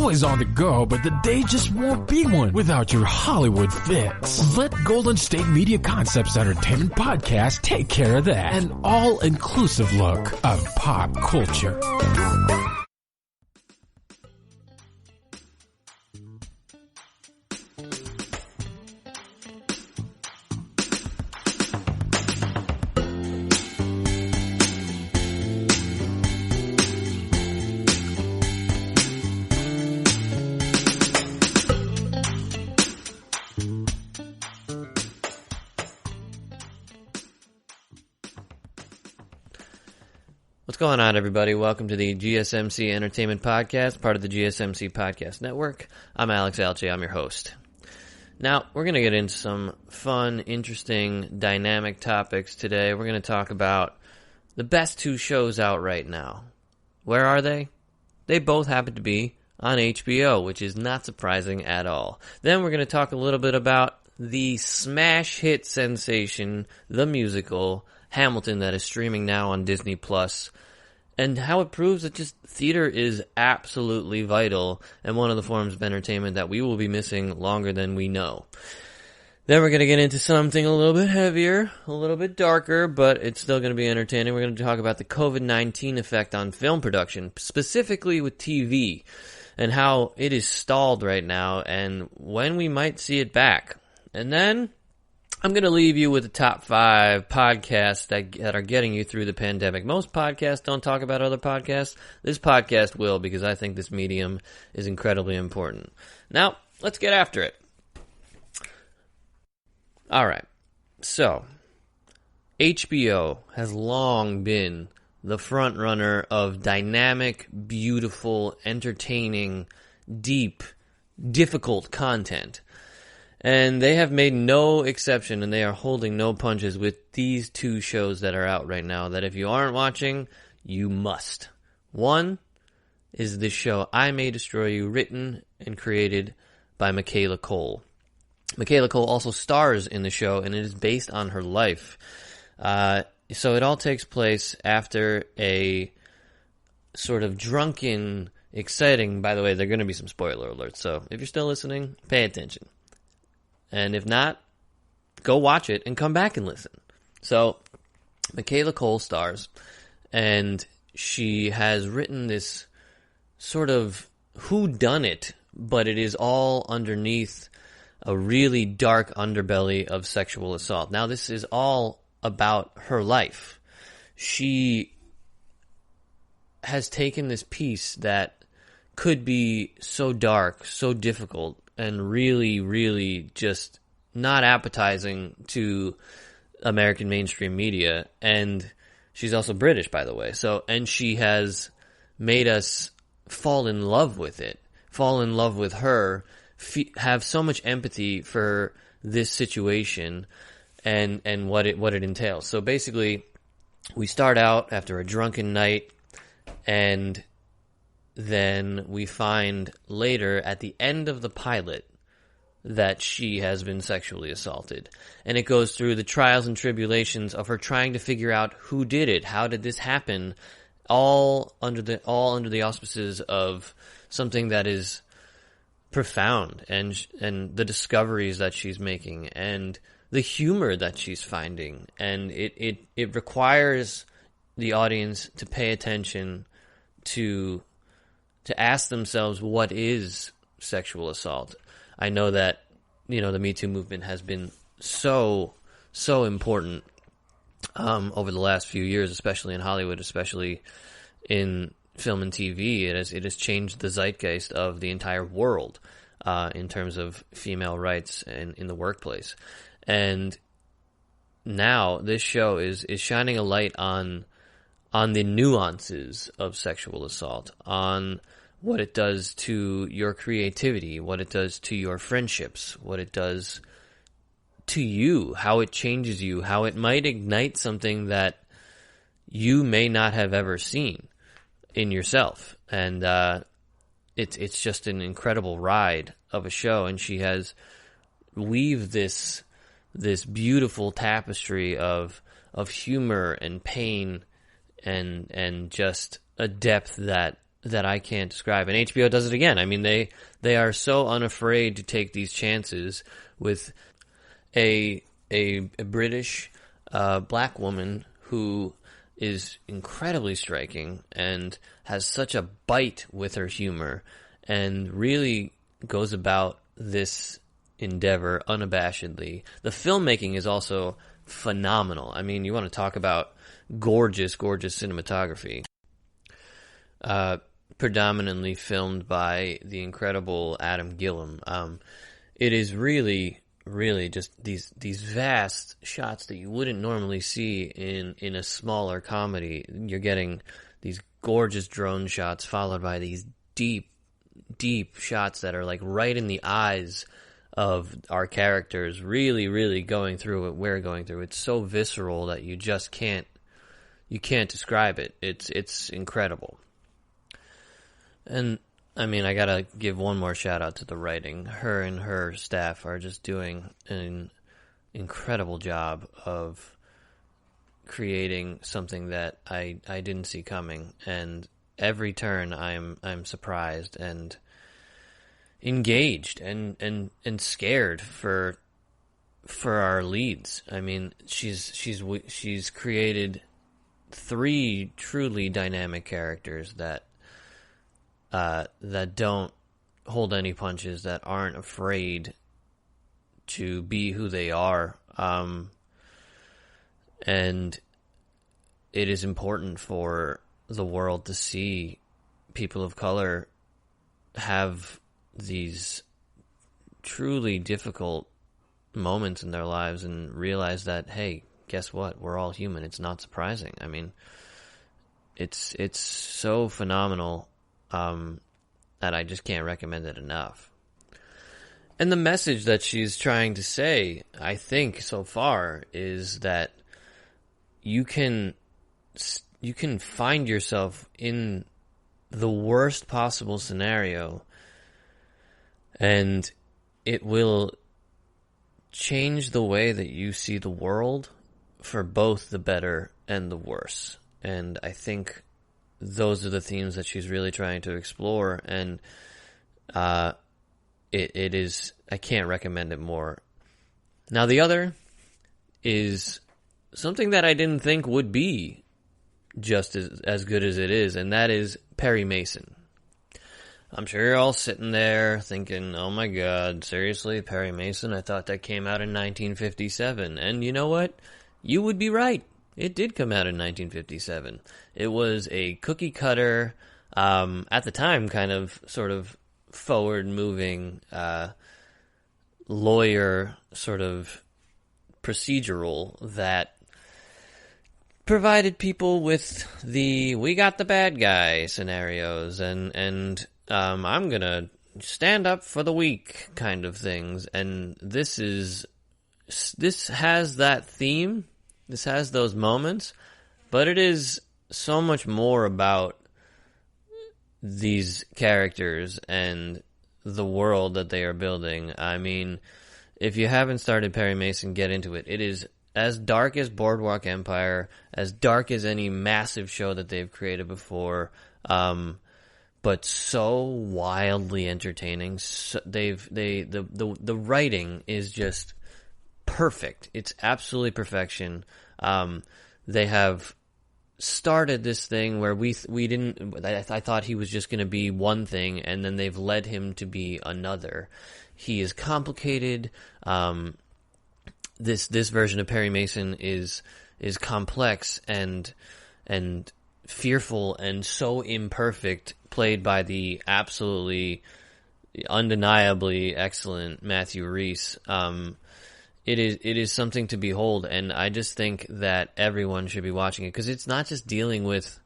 always on the go, but the day just won't be one without your Hollywood fix. Let Golden State Media Concepts Entertainment Podcast take care of that. An all-inclusive look of pop culture. What's going on, everybody? Welcome to the GSMC Entertainment Podcast, part of the GSMC Podcast Network. I'm Alex Alche. I'm your host. Now, we're going to get into some fun, interesting, dynamic topics today. We're going to talk about the best two shows out right now. Where are they? They both happen to be on HBO, which is not surprising at all. Then we're going to talk a little bit about the smash hit sensation, the musical, Hamilton, that is streaming now on Disney+, and how it proves that just theater is absolutely vital and one of the forms of entertainment that we will be missing longer than we know. Then we're going to get into something a little bit heavier, a little bit darker, but it's still going to be entertaining. We're going to talk about the COVID-19 effect on film production, specifically with TV, and how it is stalled right now and when we might see it back. And then I'm going to leave you with the top 5 podcasts that are getting you through the pandemic. Most podcasts don't talk about other podcasts. This podcast will, because I think this medium is incredibly important. Now, let's get after it. All right. So, HBO has long been the front runner of dynamic, beautiful, entertaining, deep, difficult content. And they have made no exception, and they are holding no punches with these two shows that are out right now that if you aren't watching, you must. One is this show, I May Destroy You, written and created by Michaela Coel. Michaela Coel also stars in the show, and it is based on her life. So it all takes place after a sort of drunken, exciting, by the way, there are going to be some spoiler alerts, so if you're still listening, pay attention. And if not, go watch it and come back and listen. So, Michaela Coel stars, and she has written this sort of whodunit, but it is all underneath a really dark underbelly of sexual assault. Now, this is all about her life. She has taken this piece that could be so dark, so difficult, and really, really just not appetizing to American mainstream media. And she's also British, by the way. And she has made us fall in love with it, fall in love with her, have so much empathy for this situation and what it entails. So basically, we start out after a drunken night, and then we find later at the end of the pilot that she has been sexually assaulted. And it goes through the trials and tribulations of her trying to figure out who did it, how did this happen, all under the auspices of something that is profound, and the discoveries that she's making and the humor that she's finding. And it requires the audience to pay attention to ask themselves, what is sexual assault? I know that, the Me Too movement has been so important over the last few years, especially in Hollywood, especially in film and TV. It has changed the zeitgeist of the entire world in terms of female rights in the workplace. And now this show is shining a light on the nuances of sexual assault, on what it does to your creativity, what it does to your friendships, what it does to you, how it changes you, how it might ignite something that you may not have ever seen in yourself. And it's just an incredible ride of a show, and she has weaved this beautiful tapestry of humor and pain and just a depth that that I can't describe. And HBO does it again. I mean, they are so unafraid to take these chances with a British black woman who is incredibly striking and has such a bite with her humor and really goes about this endeavor unabashedly. The filmmaking is also phenomenal. I mean, you want to talk about gorgeous, gorgeous cinematography. Predominantly filmed by the incredible Adam Gillum. It is really just these vast shots that you wouldn't normally see in a smaller comedy. You're getting these gorgeous drone shots followed by these deep shots that are like right in the eyes of our characters, really going through what we're going through. It's so visceral that you just can't describe it. It's incredible. And I mean, I gotta give one more shout out to the writing. Her and her staff are just doing an incredible job of creating something that I didn't see coming. And every turn I'm surprised and engaged and scared for our leads. I mean, she's created 3 truly dynamic characters that don't hold any punches, that aren't afraid to be who they are. And it is important for the world to see people of color have these truly difficult moments in their lives and realize that, hey, guess what? We're all human. It's not surprising. I mean, it's so phenomenal that I just can't recommend it enough. And the message that she's trying to say, I think, so far, is that you can find yourself in the worst possible scenario, and it will change the way that you see the world for both the better and the worse. And I think those are the themes that she's really trying to explore, and it is, I can't recommend it more. Now the other is something that I didn't think would be just as good as it is, and that is Perry Mason. I'm sure you're all sitting there thinking, oh my god, seriously, Perry Mason? I thought that came out in 1957. And you know what? You would be right. It did come out in 1957. It was a cookie cutter, at the time, kind of sort of forward-moving lawyer sort of procedural that provided people with the "we got the bad guy" scenarios and I'm gonna stand up for the weak kind of things. And this has that theme. This has those moments, but it is so much more about these characters and the world that they are building. I mean, if you haven't started Perry Mason, get into it. It is as dark as Boardwalk Empire, as dark as any massive show that they've created before, but so wildly entertaining. So the writing is just perfect. It's absolutely perfection. They have started this thing where we didn't. I thought he was just going to be one thing, and then they've led him to be another. He is complicated. This version of Perry Mason is complex and fearful and so imperfect, played by the absolutely undeniably excellent Matthew Rhys. It is something to behold, and I just think that everyone should be watching it, because it's not just dealing with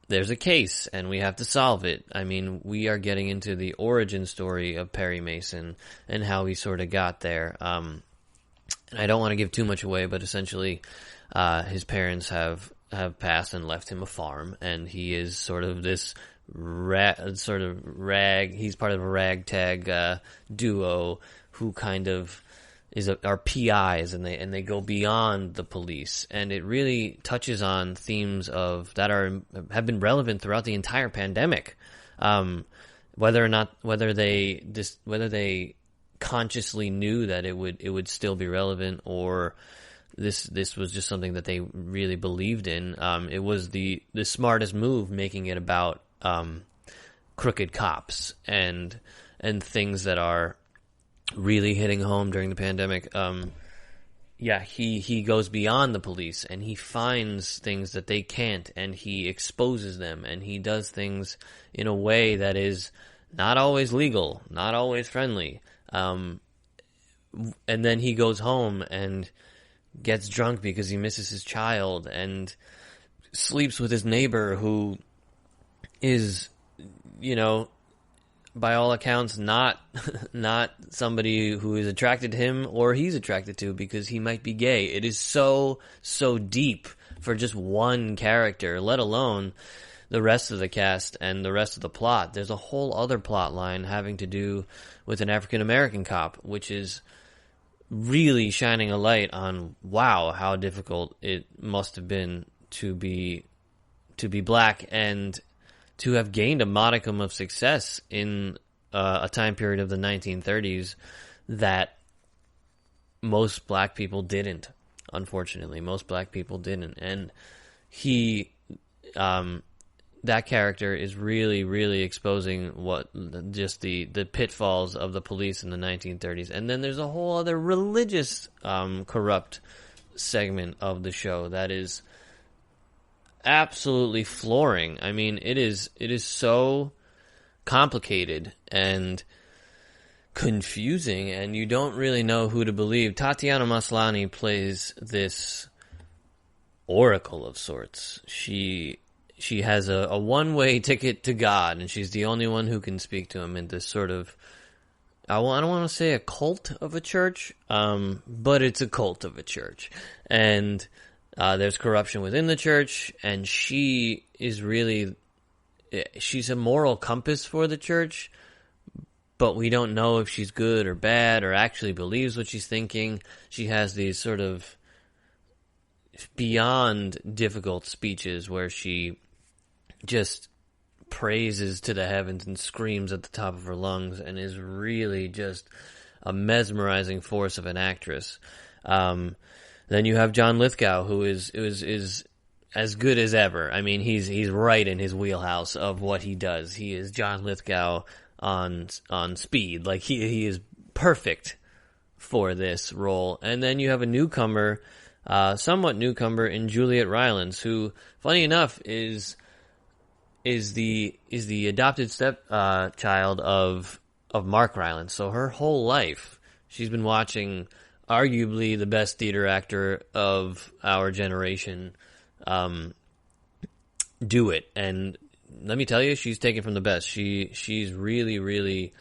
there's a case and we have to solve it. I mean, we are getting into the origin story of Perry Mason and how he sort of got there. And I don't want to give too much away, but essentially his parents have passed and left him a farm, and he is sort of this he's part of a ragtag duo who kind of are PIs, and they go beyond the police, and it really touches on themes have been relevant throughout the entire pandemic. Whether they consciously knew that it would still be relevant, or this was just something that they really believed in. It was the smartest move, making it about crooked cops and things that are really hitting home during the pandemic. He goes beyond the police, and he finds things that they can't, and he exposes them, and he does things in a way that is not always legal, not always friendly. And then he goes home and gets drunk because he misses his child, and sleeps with his neighbor, who is, by all accounts, not somebody who is attracted to him or he's attracted to, because he might be gay. It is so deep for just one character, let alone the rest of the cast and the rest of the plot. There's a whole other plot line having to do with an African-American cop, which is really shining a light on, wow, how difficult it must have been to be black and to have gained a modicum of success in a time period of the 1930s that most black people didn't. Unfortunately, most black people didn't. And that character is really, really exposing the pitfalls of the police in the 1930s. And then there's a whole other religious, corrupt segment of the show that is absolutely flooring. I mean, it is so complicated and confusing, and you don't really know who to believe. Tatiana Maslany plays this oracle of sorts. She has a one-way ticket to God, and she's the only one who can speak to him in this sort of, I don't want to say a cult of a church, but it's a cult of a church. And there's corruption within the church, and she's a moral compass for the church, but we don't know if she's good or bad or actually believes what she's thinking. She has these sort of beyond difficult speeches where she just praises to the heavens and screams at the top of her lungs, and is really just a mesmerizing force of an actress. Then you have John Lithgow, who is as good as ever. I mean, he's right in his wheelhouse of what he does. He is John Lithgow on speed. Like, he is perfect for this role. And then you have a newcomer, somewhat newcomer, in Juliet Rylance, who, funny enough, is the adopted stepchild of Mark Rylance. So her whole life, she's been watching arguably the best theater actor of our generation do it. And let me tell you, she's taken from the best. She's really, really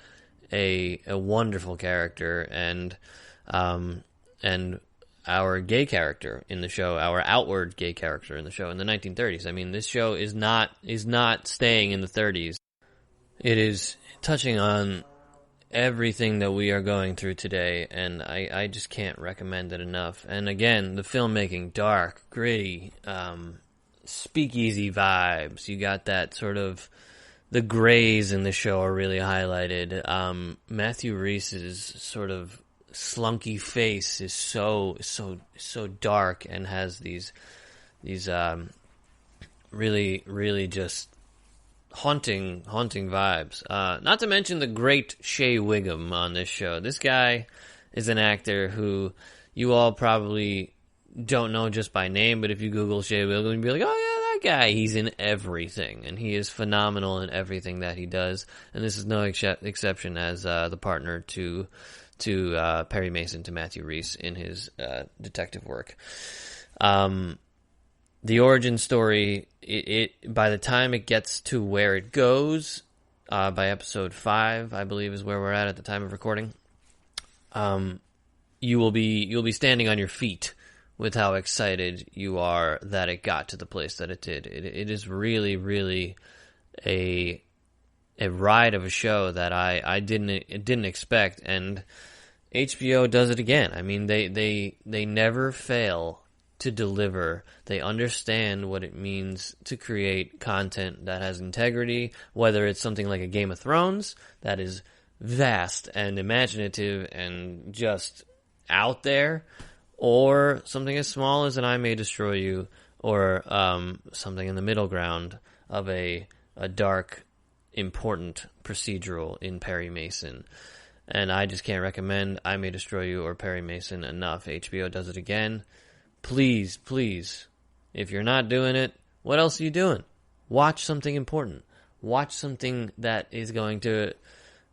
a wonderful character, and our gay character in the show, our outward gay character in the show in the 1930s. I mean, this show is not staying in the 30s. It is touching on everything that we are going through today, and I just can't recommend it enough. And again, the filmmaking, dark, gritty, speakeasy vibes. You got that sort of, the grays in the show are really highlighted. Matthew Rhys's sort of slunky face is so dark, and has these really, really just haunting vibes. Not to mention the great Shea Whigham on this show. This guy is an actor who you all probably don't know just by name, but if you Google Shea Whigham, you'll be like, oh yeah, that guy. He's in everything, and he is phenomenal in everything that he does. And this is no exception as the partner to Perry Mason, to Matthew Rhys in his detective work. The origin story, it by the time it gets to where it goes, by episode 5, I believe is where we're at the time of recording, you'll be standing on your feet with how excited you are that it got to the place that it did. It is really, really a ride of a show that I didn't expect, and HBO does it again. I mean, they never fail to deliver. They understand what it means to create content that has integrity, whether it's something like a Game of Thrones that is vast and imaginative and just out there, or something as small as an I May Destroy You, or something in the middle ground of a dark, important procedural in Perry Mason. And I just can't recommend I May Destroy You or Perry Mason enough. HBO does it again. Please, please, if you're not doing it, what else are you doing? Watch something important. Watch something that is going to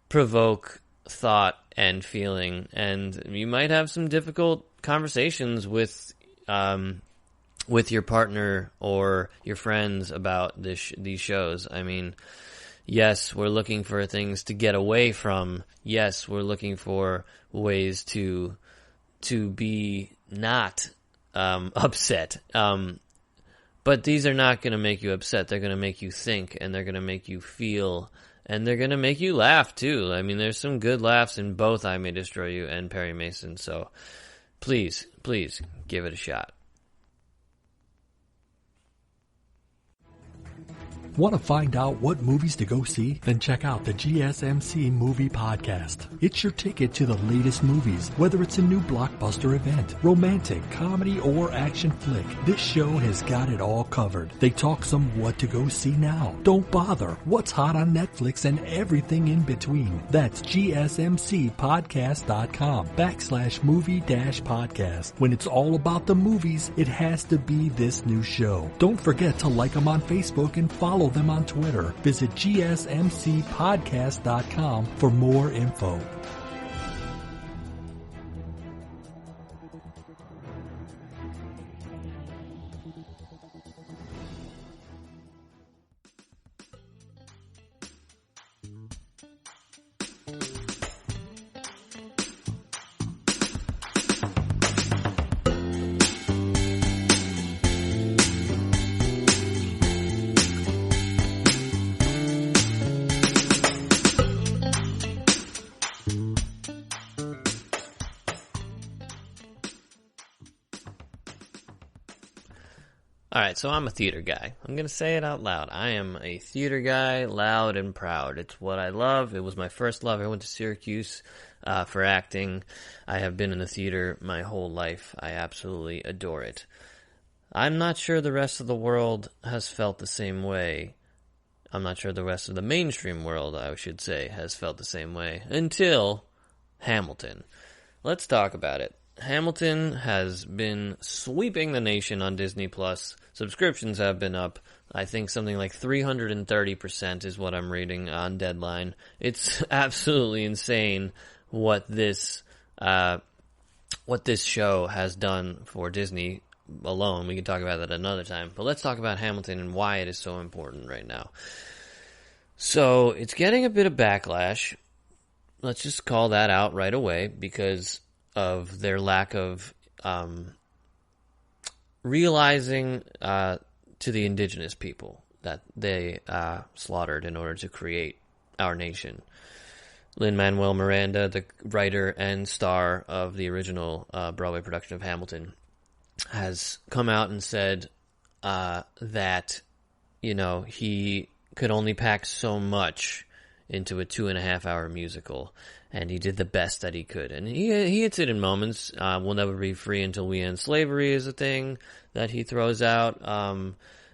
provoke thought and feeling. And you might have some difficult conversations with your partner or your friends about these shows. I mean, yes, we're looking for things to get away from. Yes, we're looking for ways to be not upset. But these are not going to make you upset. They're going to make you think, and they're going to make you feel, and they're going to make you laugh too. I mean, there's some good laughs in both I May Destroy You and Perry Mason. So please, please give it a shot. Want to find out what movies to go see? Then check out the GSMC Movie Podcast. It's your ticket to the latest movies, whether it's a new blockbuster event, romantic, comedy, or action flick. This show has got it all covered. They talk some what to go see now. Don't bother. What's hot on Netflix and everything in between. That's gsmcpodcast.com/movie-podcast. When it's all about the movies, it has to be this new show. Don't forget to like them on Facebook and follow them on Twitter. Visit gsmcpodcast.com for more info. All right, so I'm a theater guy. I'm going to say it out loud. I am a theater guy, loud and proud. It's what I love. It was my first love. I went to Syracuse for acting. I have been in the theater my whole life. I absolutely adore it. I'm not sure the rest of the world has felt the same way. I'm not sure the rest of the mainstream world, I should say, has felt the same way until Hamilton. Let's talk about it. Hamilton has been sweeping the nation on Disney+. Subscriptions have been up. I think something like 330% is what I'm reading on Deadline. It's absolutely insane what this show has done for Disney alone. We can talk about that another time. But let's talk about Hamilton and why it is so important right now. So it's getting a bit of backlash. Let's just call that out right away because of their lack of realizing to the indigenous people that they slaughtered in order to create our nation. Lin-Manuel Miranda, the writer and star of the original Broadway production of Hamilton, has come out and said that, you know, he could only pack so much into a 2.5-hour musical, and he did the best that he could. And he hits it in moments. We'll never be free until we end slavery is a thing that he throws out.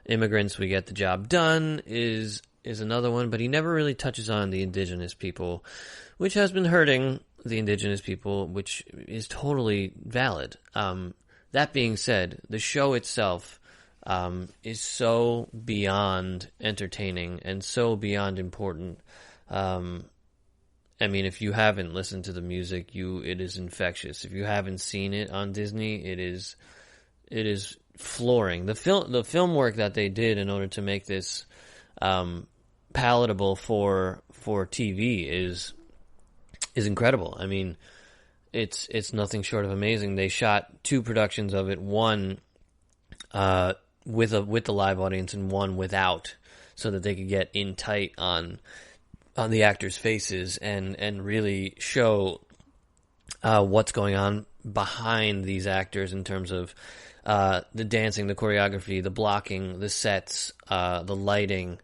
Immigrants, we get the job done is another one, but he never really touches on the indigenous people, which has been hurting the indigenous people, which is totally valid. That being said, the show itself is so beyond entertaining and so beyond important. I mean, if you haven't listened to the music, it is infectious. If you haven't seen it on Disney, it is flooring. The film work that they did in order to make this palatable for TV is incredible. I mean, it's nothing short of amazing. They shot 2 productions of it, one with the live audience and one without, so that they could get in tight on the actors' faces and really show what's going on behind these actors in terms of the dancing, the choreography, the blocking, the sets, the lighting,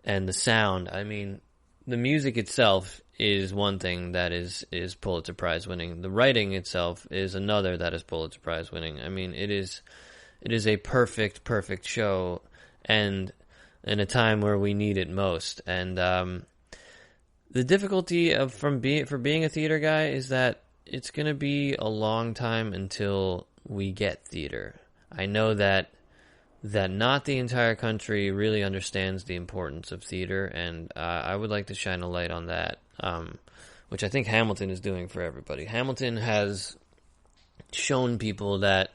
and the sound. I mean, the music itself is one thing that is Pulitzer Prize winning. The writing itself is another that is Pulitzer Prize winning. I mean, it is a perfect show, and in a time where we need it most. And the difficulty for being a theater guy is that it's going to be a long time until we get theater. I know that not the entire country really understands the importance of theater, and I would like to shine a light on that, which I think Hamilton is doing for everybody. Hamilton has shown people that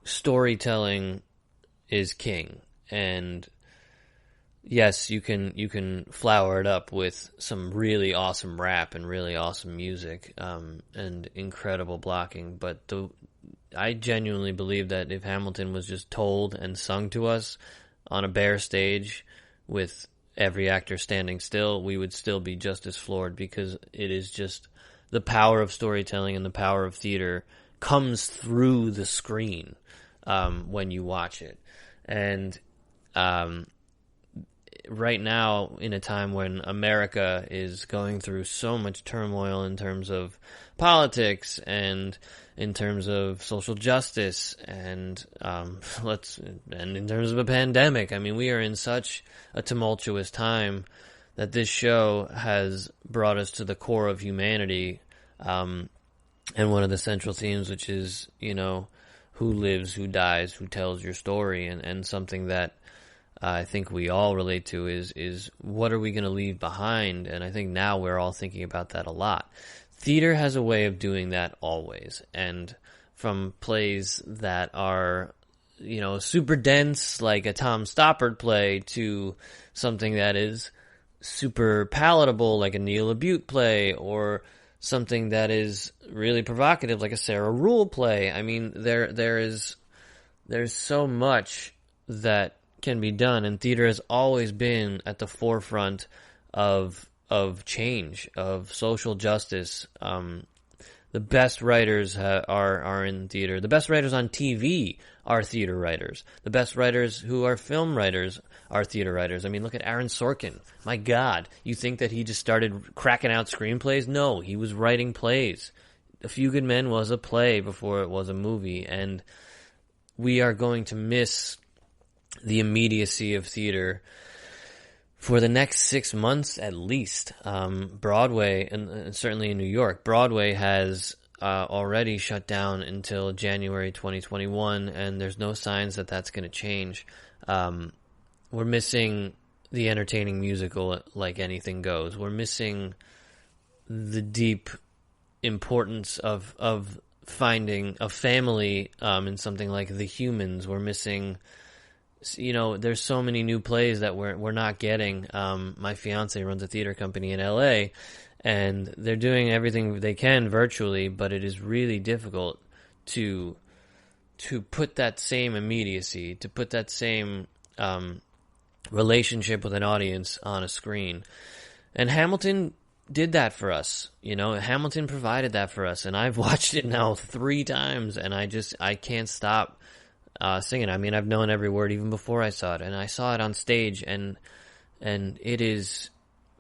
storytelling is king, and yes, you can flower it up with some really awesome rap and really awesome music, and incredible blocking, but I genuinely believe that if Hamilton was just told and sung to us on a bare stage with every actor standing still, we would still be just as floored, because it is just the power of storytelling and the power of theater comes through the screen when you watch it. And right now, in a time when America is going through so much turmoil in terms of politics and in terms of social justice and in terms of a pandemic, I mean, we are in such a tumultuous time that this show has brought us to the core of humanity, and one of the central themes, which is, who lives, who dies, who tells your story, and something that I think we all relate to is what are we going to leave behind? And I think now we're all thinking about that a lot. Theater has a way of doing that always. And from plays that are, super dense, like a Tom Stoppard play, to something that is super palatable, like a Neil LaBute play, or something that is really provocative, like a Sarah Rule play. I mean, there's so much that can be done, and theater has always been at the forefront of change, of social justice. The best writers are in theater. The best writers on TV are theater writers. The best writers who are film writers are theater writers. I mean, look at Aaron Sorkin. My God, you think that he just started cracking out screenplays? No, he was writing plays. A Few Good Men was a play before it was a movie, and we are going to miss the immediacy of theater for the next 6 months at least. Broadway, and certainly in New York, Broadway has already shut down until January 2021, and there's no signs that that's going to change. We're missing the entertaining musical like anything goes. We're missing the deep importance of finding a family in something like The Humans. We're missing... there's so many new plays that we're not getting. My fiance runs a theater company in LA, and they're doing everything they can virtually, but it is really difficult to put that same immediacy, to put that same relationship with an audience on a screen. And Hamilton did that for us. Hamilton provided that for us, and I've watched it now 3 times, and I can't stop singing. I mean, I've known every word even before I saw it, and I saw it on stage, and it is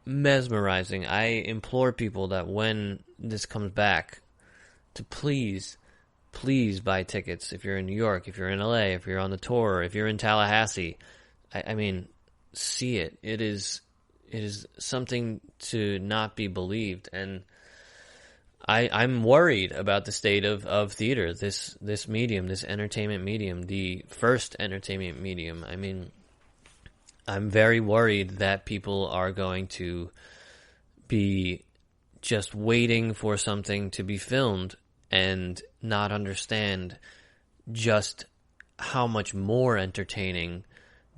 mesmerizing. I implore people that when this comes back to please buy tickets. If you're in New York, if you're in LA, if you're on the tour, if you're in Tallahassee, I mean, see it. It is something to not be believed, and I'm worried about the state of theater, this medium, this entertainment medium, the first entertainment medium. I mean, I'm very worried that people are going to be just waiting for something to be filmed and not understand just how much more entertaining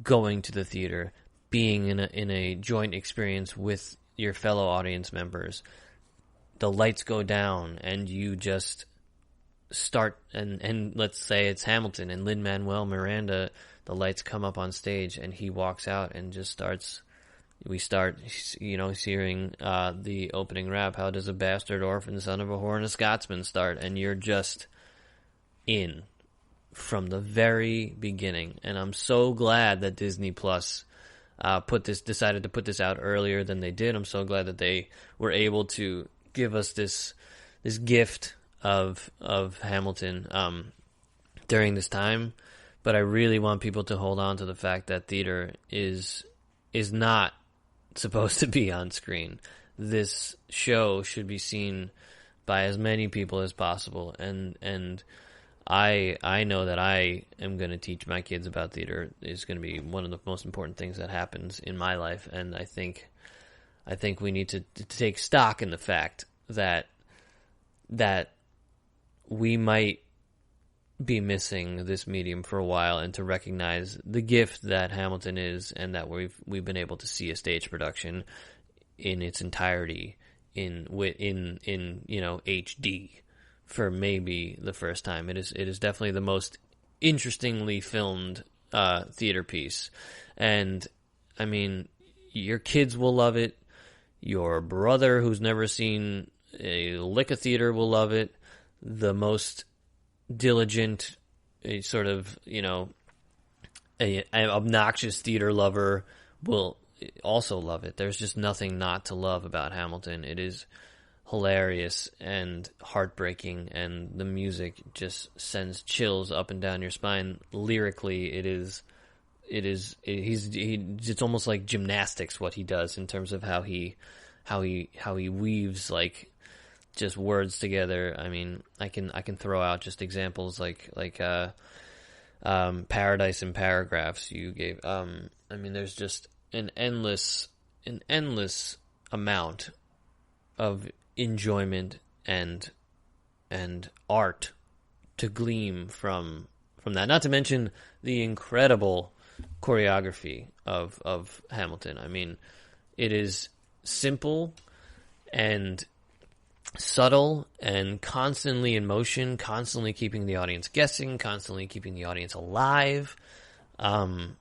going to the theater, being in a joint experience with your fellow audience members. The lights go down and you just start, and let's say it's Hamilton and Lin-Manuel Miranda, the lights come up on stage and he walks out and just starts, we start, hearing the opening rap, "How does a bastard orphan son of a whore and a Scotsman start?" And you're just in from the very beginning. And I'm so glad that Disney Plus decided to put this out earlier than they did. I'm so glad that they were able to give us this gift of Hamilton during this time. But I really want people to hold on to the fact that theater is not supposed to be on screen. This show should be seen by as many people as possible, and I know that I am going to teach my kids about theater. It's going to be one of the most important things that happens in my life, and I think we need to take stock in the fact that we might be missing this medium for a while, and to recognize the gift that Hamilton is, and that we've been able to see a stage production in its entirety in HD for maybe the first time. It is definitely the most interestingly filmed theater piece, and I mean, your kids will love it. Your brother, who's never seen a lick of theater, will love it. The most diligent, a sort of, an obnoxious theater lover will also love it. There's just nothing not to love about Hamilton. It is hilarious and heartbreaking, and the music just sends chills up and down your spine. Lyrically, it's almost like gymnastics what he does in terms of how he weaves like just words together. I mean, I can throw out just examples like Paradise in Paragraphs you gave. I mean, there's just an endless amount of enjoyment and art to glean from that. Not to mention the incredible choreography of Hamilton. I mean, it is simple and subtle and constantly in motion, constantly keeping the audience guessing, constantly keeping the audience alive. And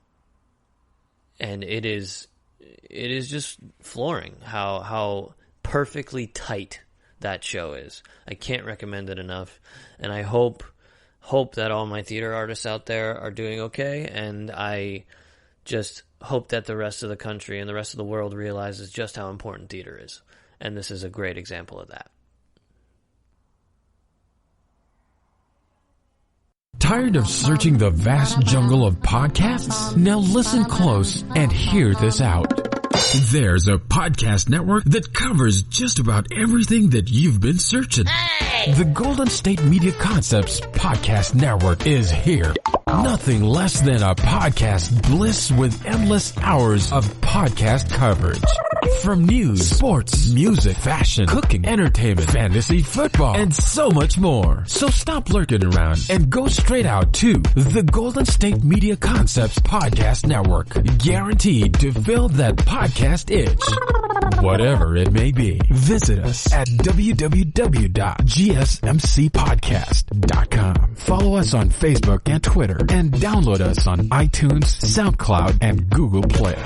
it is just flooring how perfectly tight that show is. I can't recommend it enough, and I hope that all my theater artists out there are doing okay, and I just hope that the rest of the country and the rest of the world realizes just how important theater is, and this is a great example of that. Tired of searching the vast jungle of podcasts? Now listen close and hear this out. There's a podcast network that covers just about everything that you've been searching. Hey! The Golden State Media Concepts Podcast Network is here. Nothing less than a podcast bliss with endless hours of podcast coverage. From news, sports, music, fashion, cooking, entertainment, fantasy, football, and so much more. So stop lurking around and go straight out to the Golden State Media Concepts Podcast Network. Guaranteed to fill that podcast itch. Whatever it may be. Visit us at www.gsmcpodcast.com. Follow us on Facebook and Twitter, and download us on iTunes, SoundCloud, and Google Play.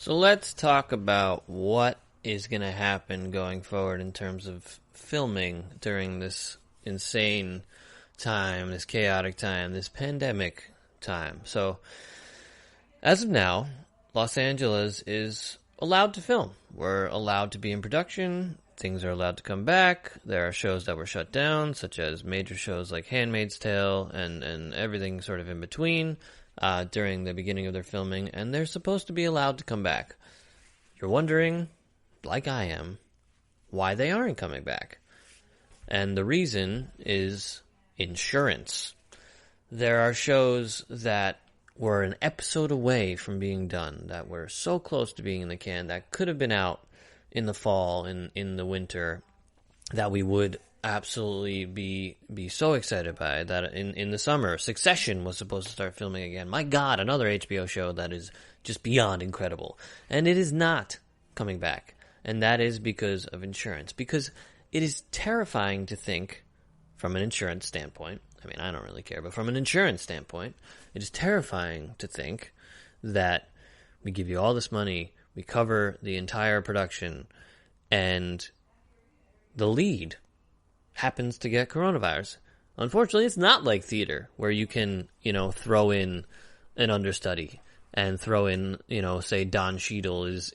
So let's talk about what is going to happen going forward in terms of filming during this insane time, this chaotic time, this pandemic time. So, as of now, Los Angeles is allowed to film. We're allowed to be in production. Things are allowed to come back. There are shows that were shut down, such as major shows like Handmaid's Tale and everything sort of in between. During the beginning of their filming, and they're supposed to be allowed to come back. You're wondering, like I am, why they aren't coming back. And the reason is insurance. there are shows that were an episode away from being done, that were so close to being in the can, that could have been out in the fall, in the winter, that we would absolutely be so excited by, that in the summer, Succession was supposed to start filming again. My God, another HBO show that is just beyond incredible. And it is not coming back. And that is because of insurance. Because it is terrifying to think, from an insurance standpoint, I mean, I don't really care, but from an insurance standpoint, it is terrifying to think that we give you all this money, we cover the entire production, and the lead happens to get coronavirus. Unfortunately, it's not like theater, where you can, throw in an understudy and throw in, say Don Cheadle is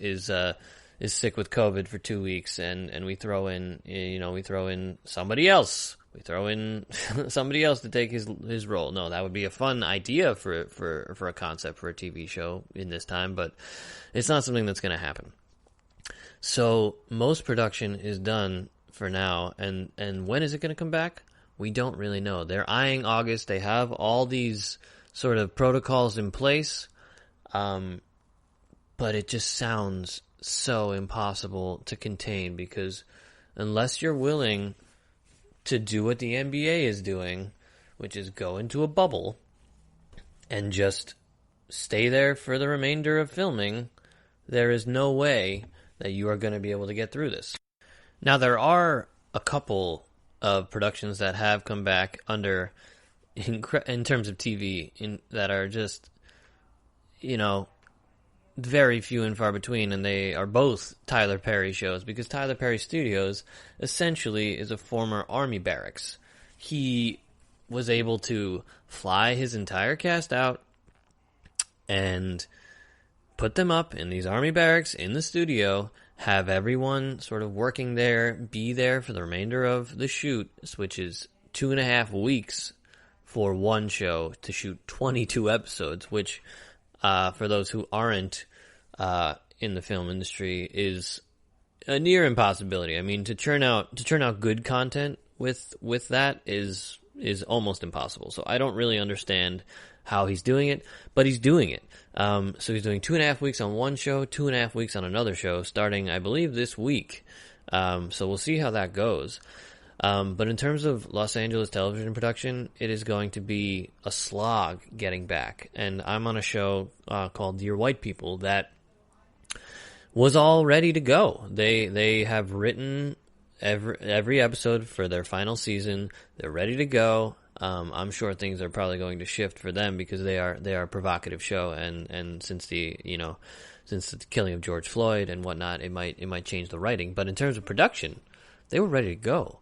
sick with COVID for 2 weeks, and we throw in somebody else. We throw in somebody else to take his role. No, that would be a fun idea for a concept for a TV show in this time, but it's not something that's going to happen. So most production is done for now, and when is it going to come back? We don't really know. They're eyeing August. They have all these sort of protocols in place, but it just sounds so impossible to contain, because unless you're willing to do what the NBA is doing, which is go into a bubble and just stay there for the remainder of filming, there is no way that you are going to be able to get through this. Now, there are a couple of productions that have come back under, in terms of TV, that are just, very few and far between, and they are both Tyler Perry shows, because Tyler Perry Studios essentially is a former army barracks. He was able to fly his entire cast out and put them up in these army barracks in the studio, have everyone sort of working there, be there for the remainder of the shoot, which is 2.5 weeks for one show to shoot 22 episodes, which for those who aren't in the film industry is a near impossibility. I mean, to churn out good content with that is almost impossible. So I don't really understand how he's doing it, but he's doing it. So he's doing 2.5 weeks on one show, 2.5 weeks on another show, starting, I believe, this week. So we'll see how that goes. But in terms of Los Angeles television production, it is going to be a slog getting back. And I'm on a show called Dear White People that was all ready to go. They have written every episode for their final season. They're ready to go. I'm sure things are probably going to shift for them, because they are a provocative show, and since the killing of George Floyd and whatnot, it might change the writing. But in terms of production, they were ready to go.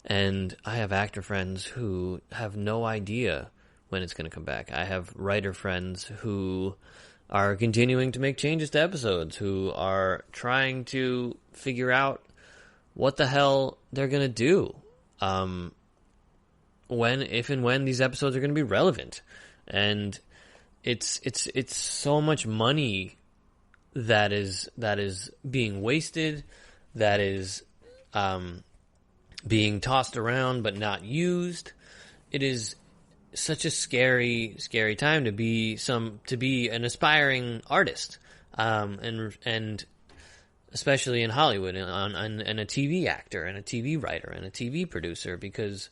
And I have actor friends who have no idea when it's going to come back. I have writer friends who are continuing to make changes to episodes, who are trying to figure out what the hell they're going to do, if and when these episodes are going to be relevant. And it's so much money that is being wasted, that is being tossed around but not used. It is such a scary time to be an aspiring artist, and especially in Hollywood, and a TV actor and a TV writer and a TV producer, because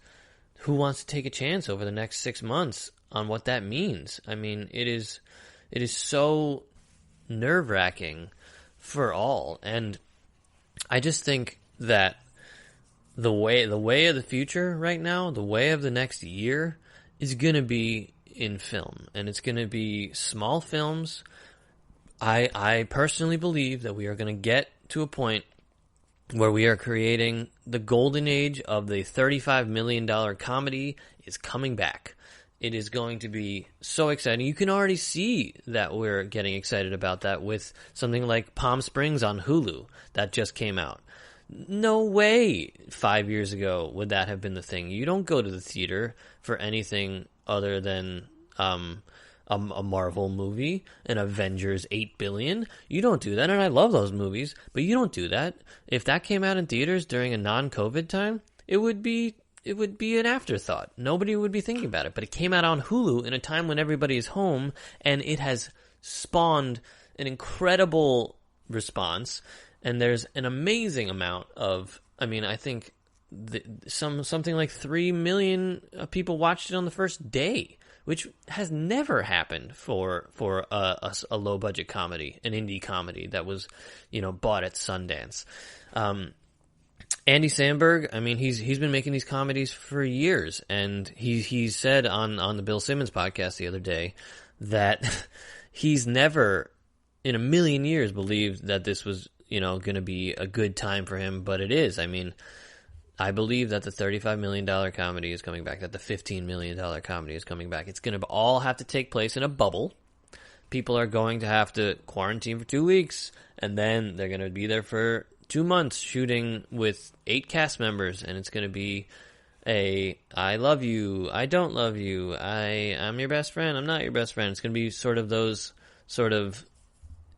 who wants to take a chance over the next 6 months on what that means? I mean, it is so nerve-wracking for all, and I just think that the way of the future right now, the way of the next year, is going to be in film, and it's going to be small films. I personally believe that we are going to get to a point where we are creating the golden age of the $35 million comedy is coming back. It is going to be so exciting. You can already see that we're getting excited about that with something like Palm Springs on Hulu that just came out. No way 5 years ago would that have been the thing. You don't go to the theater for anything other than a Marvel movie, an Avengers 8 billion. You don't do that, and I love those movies, but you don't do that. If that came out in theaters during a non-COVID time, it would be it would be an afterthought. Nobody would be thinking about it. But it came out on Hulu in a time when everybody is home, and it has spawned an incredible response. And there's an amazing amount of, I think something like 3 million people watched it on the first day, which has never happened for a low budget comedy, an indie comedy that was, bought at Sundance. Andy Samberg, he's been making these comedies for years, and he said on the Bill Simmons podcast the other day that he's never in a million years believed that this was, going to be a good time for him, but it is. I believe that the $35 million comedy is coming back, that the $15 million comedy is coming back. It's going to all have to take place in a bubble. People are going to have to quarantine for 2 weeks, and then they're going to be there for 2 months shooting with 8 cast members, and it's going to be I love you, I don't love you, I'm your best friend, I'm not your best friend. It's going to be sort of those sort of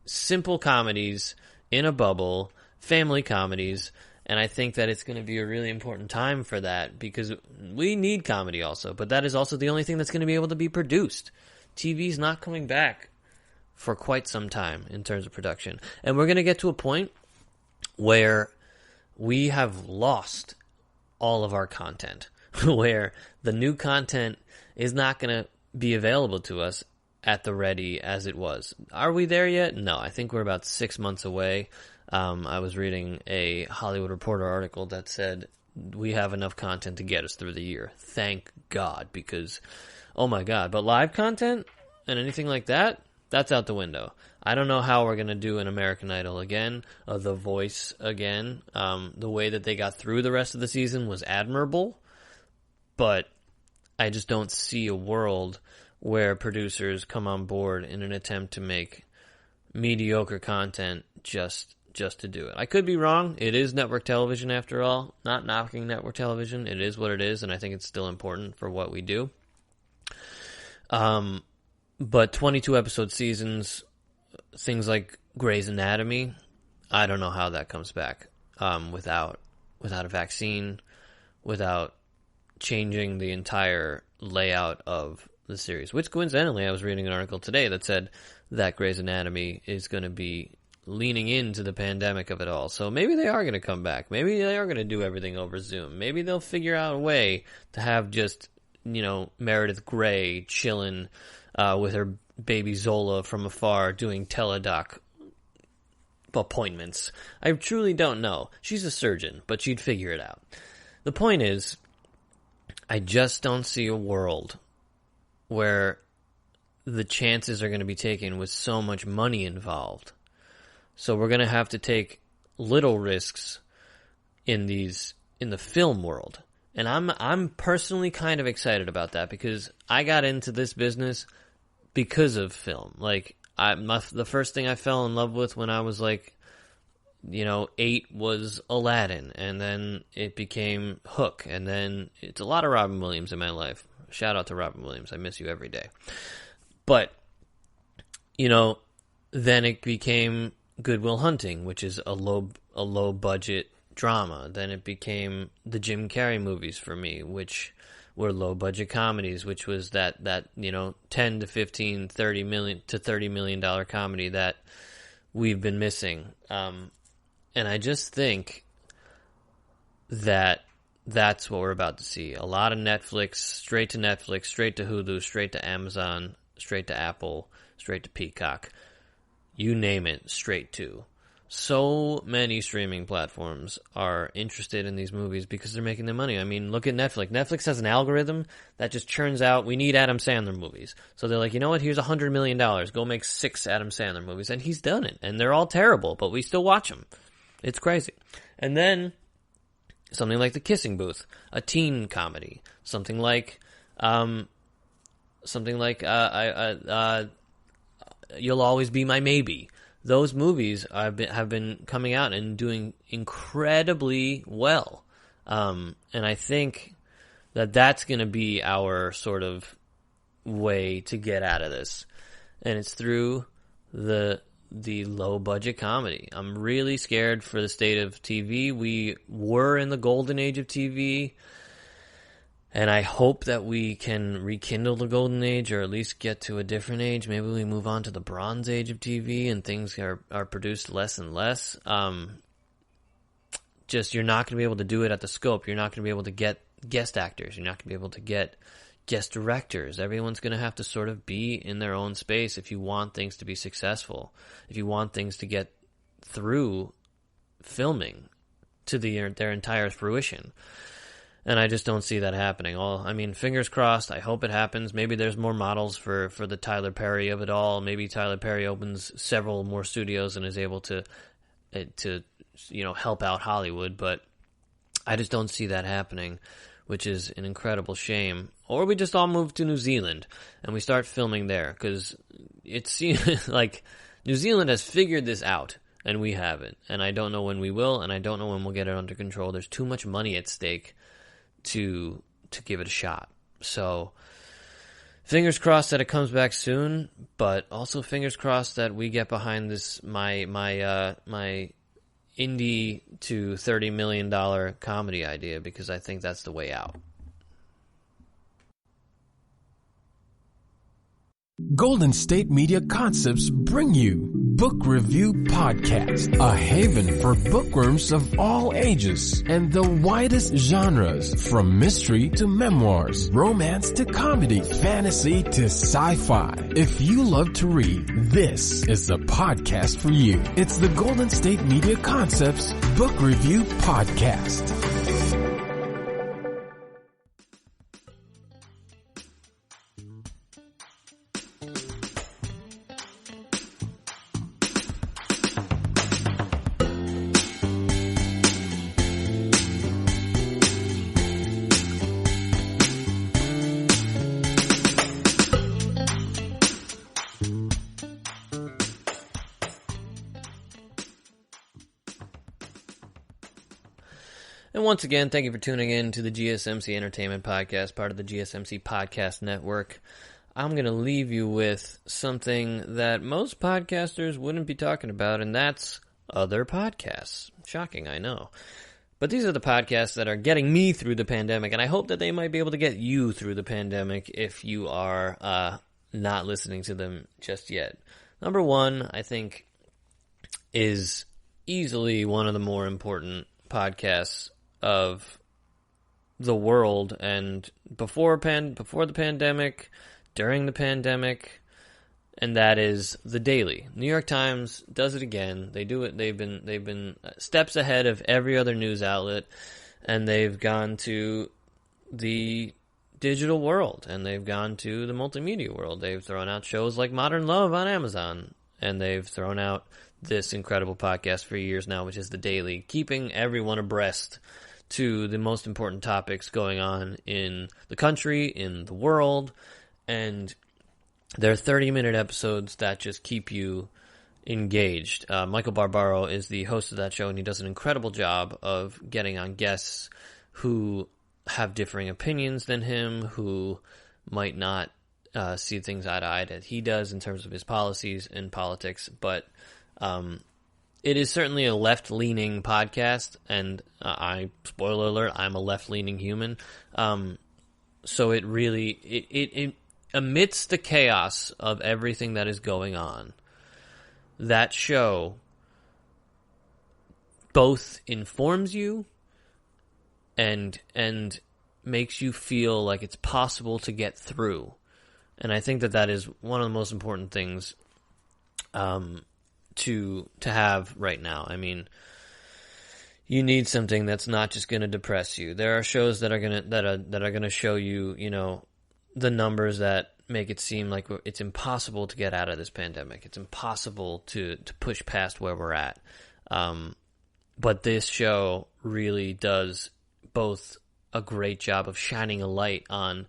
simple comedies in a bubble, family comedies. And I think that it's going to be a really important time for that, because we need comedy also. But that is also the only thing that's going to be able to be produced. TV's not coming back for quite some time in terms of production. And we're going to get to a point where we have lost all of our content, where the new content is not going to be available to us at the ready as it was. Are we there yet? No, I think we're about 6 months away. I was reading a Hollywood Reporter article that said we have enough content to get us through the year. Thank God, because, oh my God. But live content and anything like that, that's out the window. I don't know how we're going to do an American Idol again, The Voice again. The way that they got through the rest of the season was admirable, but I just don't see a world where producers come on board in an attempt to make mediocre content just to do it. I could be wrong. It is network television after all. Not knocking network television. It is what it is, and I think it's still important for what we do. But 22 episode seasons, things like Grey's Anatomy, I don't know how that comes back without a vaccine, without changing the entire layout of the series. Which coincidentally, I was reading an article today that said that Grey's Anatomy is going to be leaning into the pandemic of it all. So maybe they are going to come back. Maybe they are going to do everything over Zoom. Maybe they'll figure out a way to have just, Meredith Grey chilling with her baby Zola from afar doing teledoc appointments. I truly don't know. She's a surgeon, but she'd figure it out. The point is, I just don't see a world where the chances are going to be taken with so much money involved. So we're going to have to take little risks in the film world. And I'm personally kind of excited about that, because I got into this business because of film. Like, the first thing I fell in love with when I was 8 was Aladdin, and then it became Hook, and then it's a lot of Robin Williams in my life. Shout out to Robin Williams. I miss you every day. But, then it became Good Will Hunting, which is a low budget drama. Then it became the Jim Carrey movies for me, which were low budget comedies, which was that 10 to 15, 30 million to $30 million comedy that we've been missing. And I just think that that's what we're about to see. A lot of Netflix, straight to Hulu, straight to Amazon, straight to Apple, straight to Peacock. You name it, straight to. So many streaming platforms are interested in these movies because they're making their money. Look at Netflix. Netflix has an algorithm that just churns out, we need Adam Sandler movies. So they're like, you know what, here's $100 million. Go make 6 Adam Sandler movies. And he's done it. And they're all terrible, but we still watch them. It's crazy. And then something like The Kissing Booth, a teen comedy. Something like You'll Always Be My Maybe. Those movies have been coming out and doing incredibly well. And I think that that's going to be our sort of way to get out of this. And it's through the low budget comedy. I'm really scared for the state of TV. We were in the golden age of TV. And I hope that we can rekindle the golden age, or at least get to a different age. Maybe we move on to the bronze age of TV and things are produced less and less. Just, you're not going to be able to do it at the scope. You're not going to be able to get guest actors. You're not going to be able to get guest directors. Everyone's going to have to sort of be in their own space if you want things to be successful. If you want things to get through filming to their entire fruition. And I just don't see that happening. Fingers crossed. I hope it happens. Maybe there's more models for the Tyler Perry of it all. Maybe Tyler Perry opens several more studios and is able to help out Hollywood. But I just don't see that happening, which is an incredible shame. Or we just all move to New Zealand and we start filming there, because it seems like New Zealand has figured this out and we haven't. And I don't know when we will, and I don't know when we'll get it under control. There's too much money at stake to give it a shot. So fingers crossed that it comes back soon, but also fingers crossed that we get behind this my indie to $30 million comedy idea, because I think that's the way out. Golden State Media Concepts bring you Book Review Podcast, a haven for bookworms of all ages and the widest genres, from mystery to memoirs, romance to comedy, fantasy to sci-fi. If you love to read, this is the podcast for you. It's the Golden State Media Concepts Book Review Podcast. And once again, thank you for tuning in to the GSMC Entertainment Podcast, part of the GSMC Podcast Network. I'm going to leave you with something that most podcasters wouldn't be talking about, and that's other podcasts. Shocking, I know. But these are the podcasts that are getting me through the pandemic, and I hope that they might be able to get you through the pandemic if you are not listening to them just yet. Number one, I think, is easily one of the more important podcasts of the world, and before the pandemic, during the pandemic, and that is The Daily. New York Times does it again. They do it. They've been steps ahead of every other news outlet, and they've gone to the digital world, and they've gone to the multimedia world. They've thrown out shows like Modern Love on Amazon, and they've thrown out this incredible podcast for years now, which is The Daily, keeping everyone abreast to the most important topics going on in the country, in the world, and they're 30-minute episodes that just keep you engaged. Michael Barbaro is the host of that show, and he does an incredible job of getting on guests who have differing opinions than him, who might not see things eye to eye that he does in terms of his policies and politics, but it is certainly a left-leaning podcast, and spoiler alert, I'm a left-leaning human. So it really, it amidst the chaos of everything that is going on, that show both informs you and makes you feel like it's possible to get through. And I think that is one of the most important things to have right now. I mean, you need something that's not just going to depress you. There are shows that are going to show you, the numbers that make it seem like it's impossible to get out of this pandemic. It's impossible to push past where we're at. But this show really does both a great job of shining a light on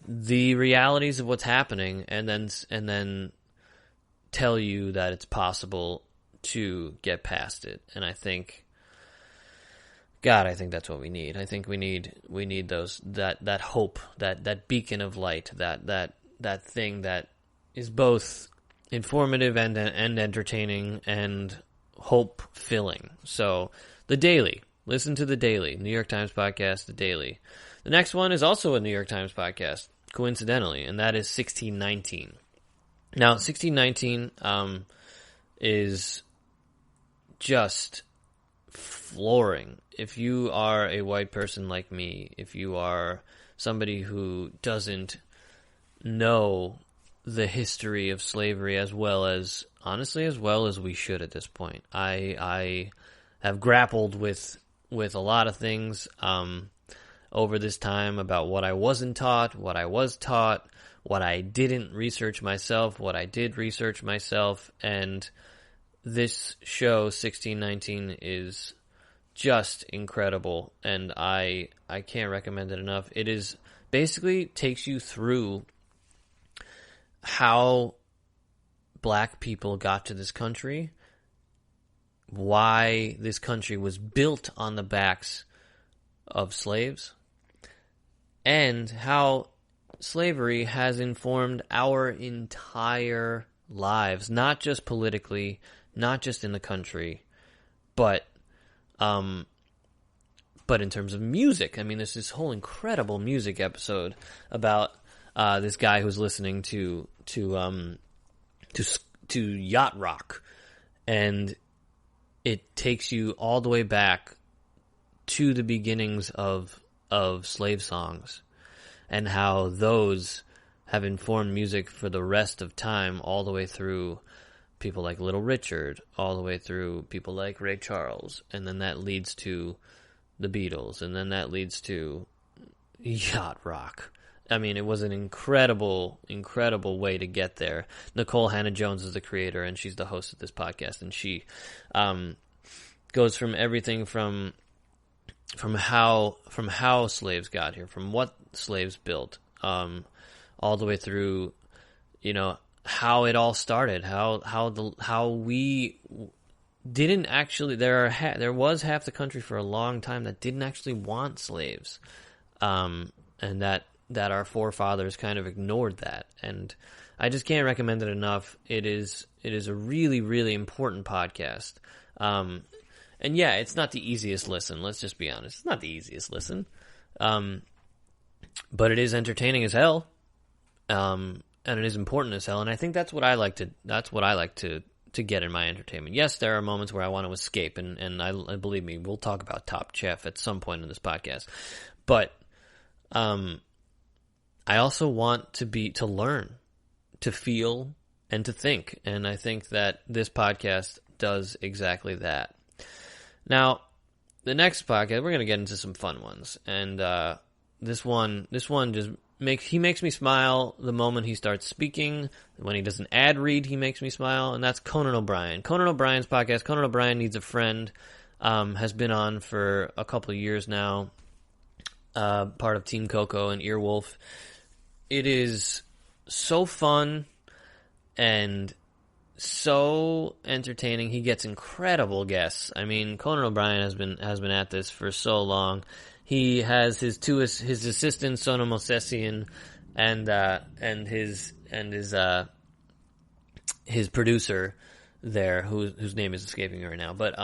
the realities of what's happening, and then tell you that it's possible to get past it. And I think that's what we need. I think we need that hope, that beacon of light, that thing that is both informative and entertaining and hope filling. So The Daily, listen to The Daily, New York Times podcast, The Daily. The next one is also a New York Times podcast, coincidentally, and that is 1619. Now, 1619 is just flooring. If you are a white person like me, if you are somebody who doesn't know the history of slavery as well as, honestly, as well as we should at this point. I have grappled with a lot of things over this time about what I wasn't taught, what I was taught, what I didn't research myself, what I did research myself, and this show, 1619, is just incredible, and I can't recommend it enough. It is basically takes you through how black people got to this country, why this country was built on the backs of slaves, and how slavery has informed our entire lives, not just politically, not just in the country, but in terms of music. I mean, there's this whole incredible music episode about this guy who's listening to yacht rock, and it takes you all the way back to the beginnings of slave songs and how those have informed music for the rest of time, all the way through people like Little Richard, all the way through people like Ray Charles, and then that leads to the Beatles, and then that leads to yacht rock. I mean, it was an incredible, incredible way to get there. Nicole Hannah-Jones is the creator, and she's the host of this podcast, and she goes from everything from how slaves got here, from what slaves built, all the way through, how it all started, how we didn't actually, there was half the country for a long time that didn't actually want slaves, and that our forefathers kind of ignored that. And I just can't recommend it enough. It is a really, really important podcast. And yeah, it's not the easiest listen. Let's just be honest. It's not the easiest listen. But it is entertaining as hell. And it is important as hell. And I think that's what I like to get in my entertainment. Yes, there are moments where I want to escape, and I believe me, we'll talk about Top Chef at some point in this podcast. But I also want to learn, to feel, and to think. And I think that this podcast does exactly that. Now, the next podcast, we're going to get into some fun ones. And this one just makes me smile the moment he starts speaking. When he does an ad read, he makes me smile, and that's Conan O'Brien. Conan O'Brien's podcast, Conan O'Brien Needs a Friend, has been on for a couple of years now, part of Team Coco and Earwolf. It is so fun and so entertaining. He gets incredible guests. I mean, Conan O'Brien has been at this for so long. He has his assistant Sona Mosesian and his producer there, whose name is escaping me right now. But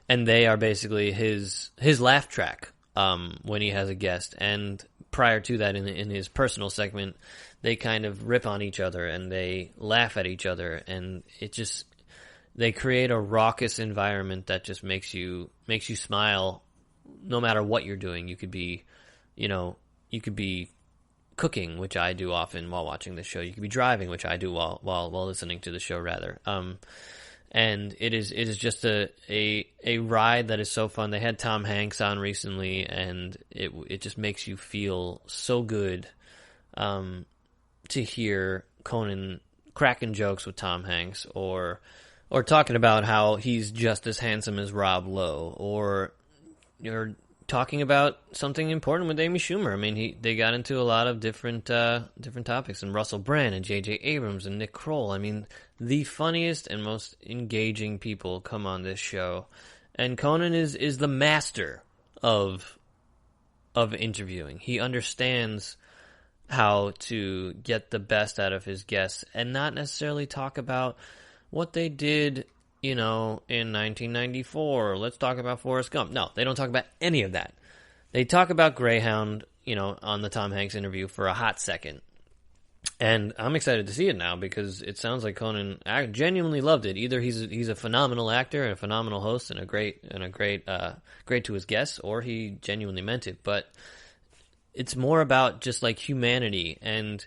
and they are basically his laugh track when he has a guest. And prior to that, in his personal segment, they kind of rip on each other and they laugh at each other, and they create a raucous environment that just makes you smile. No matter what you're doing, you could be cooking, which I do often while watching the show. You could be driving, which I do while listening to the show, rather. And it is just a ride that is so fun. They had Tom Hanks on recently, and it just makes you feel so good to hear Conan cracking jokes with Tom Hanks, or talking about how he's just as handsome as Rob Lowe, or you're talking about something important with Amy Schumer. I mean, they got into a lot of different topics, and Russell Brand and J.J. Abrams and Nick Kroll. I mean, the funniest and most engaging people come on this show, and Conan is the master of interviewing. He understands how to get the best out of his guests and not necessarily talk about what they did, in 1994, let's talk about Forrest Gump. No, they don't talk about any of that. they talk about Greyhound, on the Tom Hanks interview for a hot second. And I'm excited to see it now because it sounds like Conan genuinely loved it. Either he's a phenomenal actor and a phenomenal host and a great great to his guests, or he genuinely meant it. But it's more about just like humanity and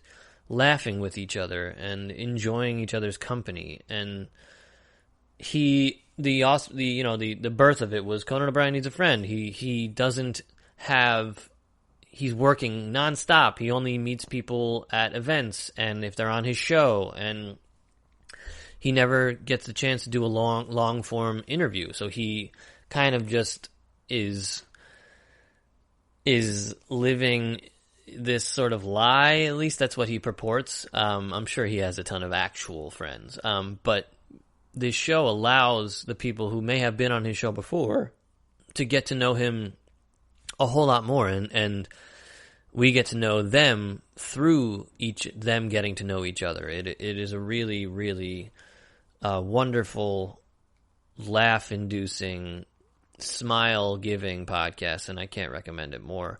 laughing with each other and enjoying each other's company. And the birth of it was Conan O'Brien needs a friend. He's working nonstop. He only meets people at events and if they're on his show, and he never gets the chance to do a long form interview. So he kind of just is living this sort of lie. At least that's what he purports. I'm sure he has a ton of actual friends. But this show allows the people who may have been on his show before to get to know him a whole lot more, and we get to know them through them getting to know each other. It is a really, really wonderful, laugh-inducing, smile-giving podcast, and I can't recommend it more.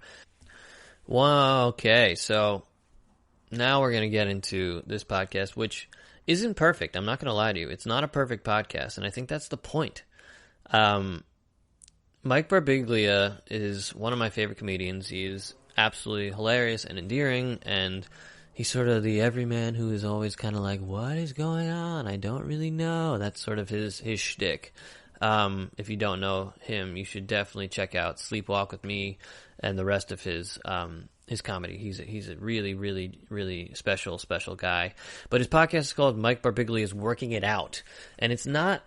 Well, okay, so now we're going to get into this podcast, which isn't perfect. I'm not going to lie to you. It's not a perfect podcast, and I think that's the point. Mike Birbiglia is one of my favorite comedians. He is absolutely hilarious and endearing, and he's sort of the everyman who is always kind of like, what is going on? I don't really know. That's sort of his shtick. If you don't know him, you should definitely check out Sleepwalk with Me and the rest of his comedy. He's a really, really, really special guy. But his podcast is called Mike Birbiglia's Working It Out, and it's not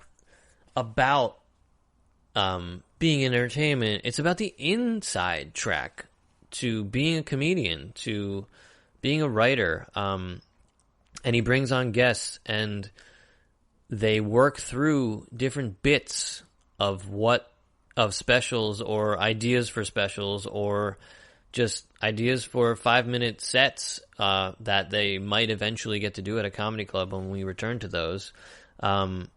about being in entertainment. It's about the inside track to being a comedian, to being a writer. And he brings on guests, and they work through different bits of specials or ideas for specials or just ideas for 5-minute sets that they might eventually get to do at a comedy club when we return to those. And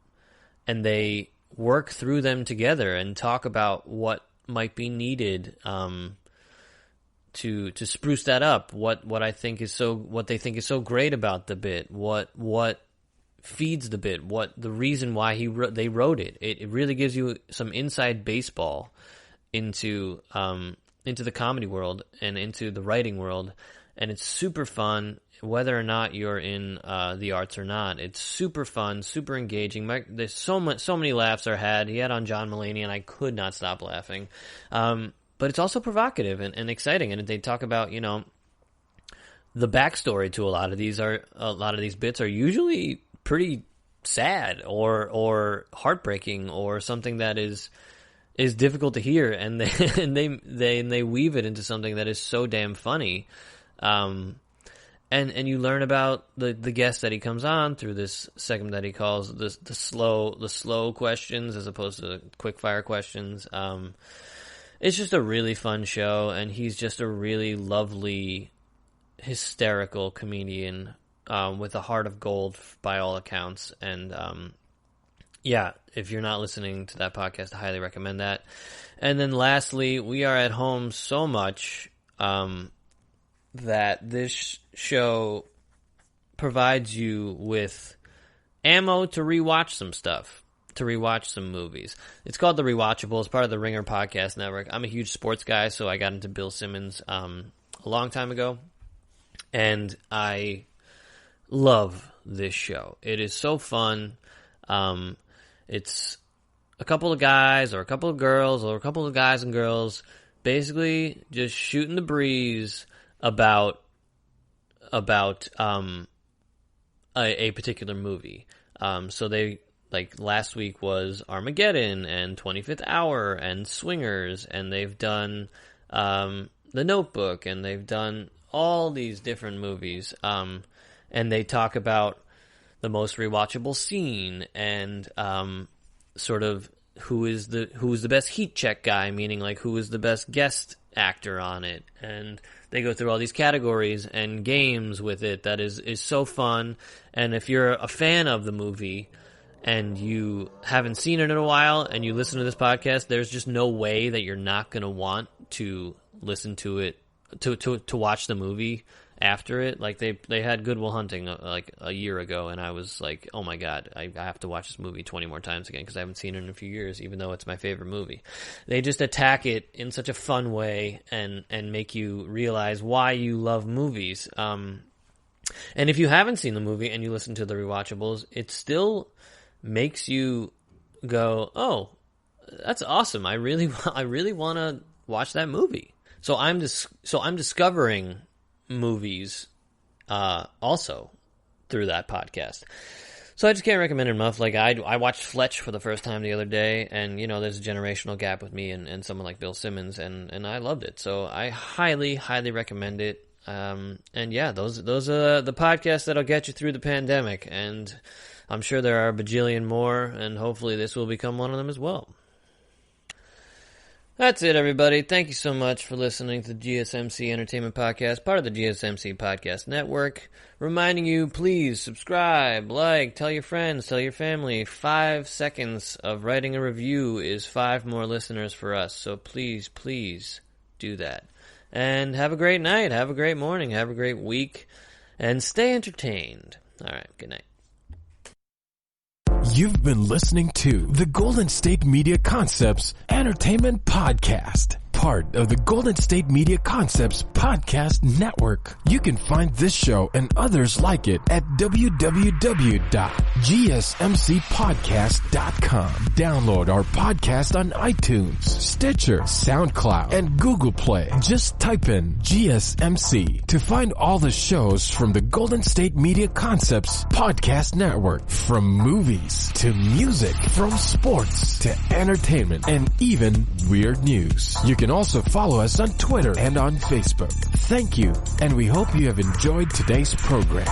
they work through them together and talk about what might be needed to spruce that up. What they think is so great about the bit. What feeds the bit. What the reason why they wrote it. It really gives you some inside baseball into the comedy world and into the writing world, and it's super fun. Whether or not you're in the arts or not, it's super fun, super engaging. There's so many laughs are had. He had on John Mulaney, and I could not stop laughing. But it's also provocative and exciting, and they talk about the backstory to a lot of these bits are usually pretty sad or heartbreaking or something that is difficult to hear, and they weave it into something that is so damn funny. And you learn about the guest that he comes on through this segment that he calls the slow questions as opposed to quick fire questions. It's just a really fun show, and he's just a really lovely, hysterical comedian with a heart of gold by all accounts. And yeah, if you're not listening to that podcast, I highly recommend that. And then lastly, we are at home so much that this show provides you with ammo to rewatch some stuff, to rewatch some movies. It's called The Rewatchable. It's part of the Ringer Podcast Network. I'm a huge sports guy, so I got into Bill Simmons a long time ago, and I love this show. It is so fun. It's a couple of guys or a couple of girls or a couple of guys and girls basically just shooting the breeze about a particular movie. So they, like, last week was Armageddon and 25th Hour and Swingers, and they've done The Notebook, and they've done all these different movies. And they talk about the most rewatchable scene and sort of who is the best heat check guy, meaning like who is the best guest actor on it. And they go through all these categories and games with it that is so fun. And if you're a fan of the movie and you haven't seen it in a while and you listen to this podcast, there's just no way that you're not going to want to listen to it, to watch the movie after it. Like they had Good Will Hunting like a year ago, and I was like, oh my god, I have to watch this movie 20 more times again because I haven't seen it in a few years, even though it's my favorite movie. They just attack it in such a fun way and make you realize why you love movies. And if you haven't seen the movie and you listen to the rewatchables, it still makes you go, oh, that's awesome. I really want to watch that movie. So I'm discovering movies also through that podcast. So I just can't recommend it enough. Like I watched Fletch for the first time the other day, and there's a generational gap with me and someone like Bill Simmons, and I loved it. So I highly recommend it. And yeah, those are the podcasts that'll get you through the pandemic, and I'm sure there are a bajillion more, and hopefully this will become one of them as well. That's it, everybody. Thank you so much for listening to the GSMC Entertainment Podcast, part of the GSMC Podcast Network. Reminding you, please subscribe, like, tell your friends, tell your family. 5 seconds of writing a review is 5 more listeners for us, so please do that. And have a great night, have a great morning, have a great week, and stay entertained. All right, good night. You've been listening to the Golden State Media Concepts Entertainment Podcast, part of the Golden State Media Concepts Podcast Network. You can find this show and others like it at www.gsmcpodcast.com. Download our podcast on iTunes, Stitcher, SoundCloud, and Google Play. Just type in GSMC to find all the shows from the Golden State Media Concepts Podcast Network. From movies to music, from sports to entertainment, and even weird news. You can also follow us on Twitter and on Facebook. Thank you, and we hope you have enjoyed today's program.